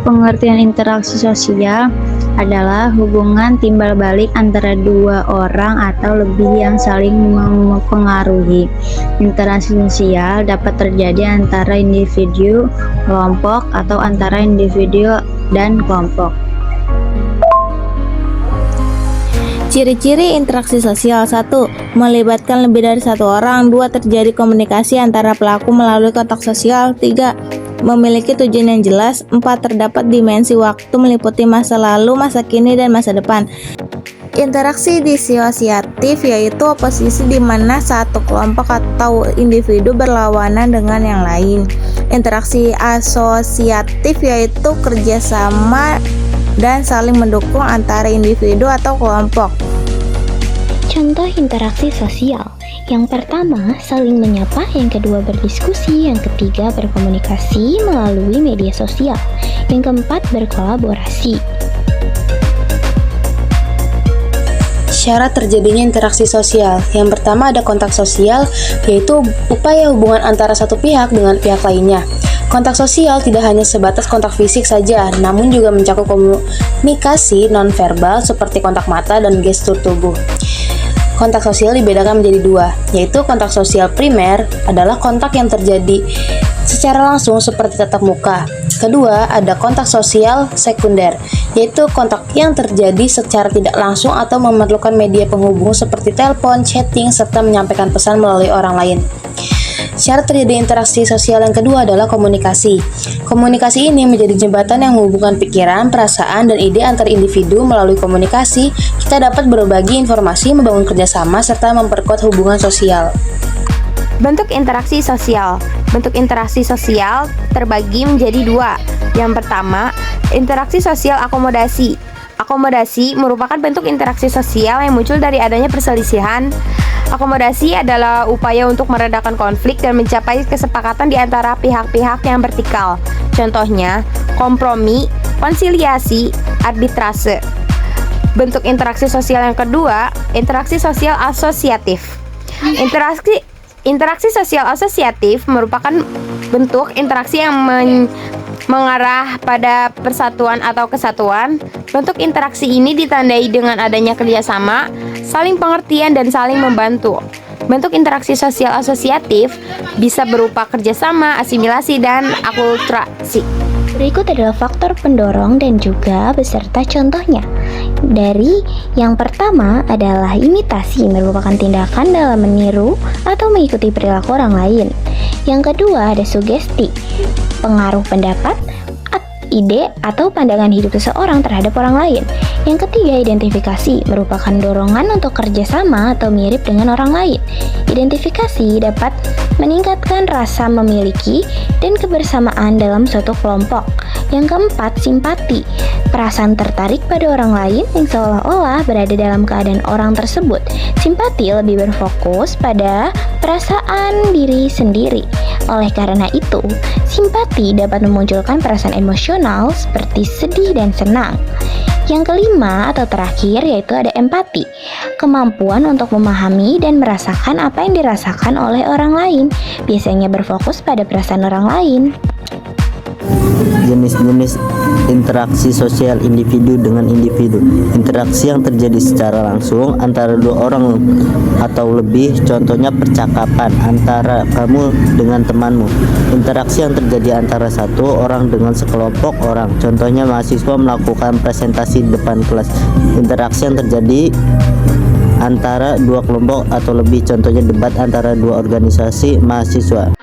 Pengertian interaksi sosial adalah hubungan timbal balik antara dua orang atau lebih yang saling mempengaruhi. Interaksi sosial dapat terjadi antara individu, kelompok, atau antara individu dan kelompok. Ciri-ciri interaksi sosial: 1. Melibatkan lebih dari satu orang. 2. Terjadi komunikasi antara pelaku melalui kontak sosial. 3. Memiliki tujuan yang jelas. 4. Terdapat dimensi waktu meliputi masa lalu, masa kini, dan masa depan. Interaksi disosiatif yaitu oposisi di mana satu kelompok atau individu berlawanan dengan yang lain. Interaksi asosiatif yaitu kerjasama dan saling mendukung antara individu atau kelompok. Contoh interaksi sosial. Yang pertama, saling menyapa. Yang kedua, berdiskusi. Yang ketiga, berkomunikasi melalui media sosial. Yang keempat, berkolaborasi. Syarat terjadinya interaksi sosial. Yang pertama ada kontak sosial, yaitu upaya hubungan antara satu pihak dengan pihak lainnya. Kontak sosial tidak hanya sebatas kontak fisik saja, namun juga mencakup komunikasi nonverbal seperti kontak mata dan gestur tubuh. Kontak sosial dibedakan menjadi dua, yaitu kontak sosial primer adalah kontak yang terjadi secara langsung seperti tatap muka. Kedua, ada kontak sosial sekunder, yaitu kontak yang terjadi secara tidak langsung atau memerlukan media penghubung seperti telepon, chatting, serta menyampaikan pesan melalui orang lain. Syarat terjadi interaksi sosial yang kedua adalah komunikasi. Komunikasi ini menjadi jembatan yang menghubungkan pikiran, perasaan, dan ide antar individu. Melalui komunikasi, kita dapat berbagi informasi, membangun kerjasama, serta memperkuat hubungan sosial. Bentuk interaksi sosial. Bentuk interaksi sosial terbagi menjadi dua. Yang pertama, interaksi sosial akomodasi. Akomodasi merupakan bentuk interaksi sosial yang muncul dari adanya perselisihan. Akomodasi adalah upaya untuk meredakan konflik dan mencapai kesepakatan di antara pihak-pihak yang bertikal. Contohnya, kompromi, konsiliasi, arbitrase. Bentuk interaksi sosial yang kedua, interaksi sosial asosiatif. Interaksi sosial asosiatif merupakan bentuk interaksi yang mengarah pada persatuan atau kesatuan. Bentuk interaksi ini ditandai dengan adanya kerjasama, saling pengertian, dan saling membantu. Bentuk interaksi sosial asosiatif bisa berupa kerjasama, asimilasi, dan akulturasi. Berikut adalah faktor pendorong dan juga beserta contohnya. Dari yang pertama adalah imitasi, merupakan tindakan dalam meniru atau mengikuti perilaku orang lain. Yang kedua ada sugesti, pengaruh pendapat, ide, atau pandangan hidup seseorang terhadap orang lain. Yang ketiga, identifikasi, merupakan dorongan untuk kerjasama atau mirip dengan orang lain. Identifikasi dapat meningkatkan rasa memiliki dan kebersamaan dalam suatu kelompok. Yang keempat, simpati, perasaan tertarik pada orang lain yang seolah-olah berada dalam keadaan orang tersebut. Simpati lebih berfokus pada perasaan diri sendiri. Oleh karena itu, simpati dapat memunculkan perasaan emosional seperti sedih dan senang. Yang kelima atau terakhir yaitu ada empati, kemampuan untuk memahami dan merasakan apa yang dirasakan oleh orang lain, biasanya berfokus pada perasaan orang lain. Jenis-jenis interaksi sosial individu dengan individu. Interaksi yang terjadi secara langsung antara dua orang atau lebih, contohnya percakapan antara kamu dengan temanmu. Interaksi yang terjadi antara satu orang dengan sekelompok orang, contohnya mahasiswa melakukan presentasi di depan kelas. Interaksi yang terjadi antara dua kelompok atau lebih, contohnya debat antara dua organisasi mahasiswa.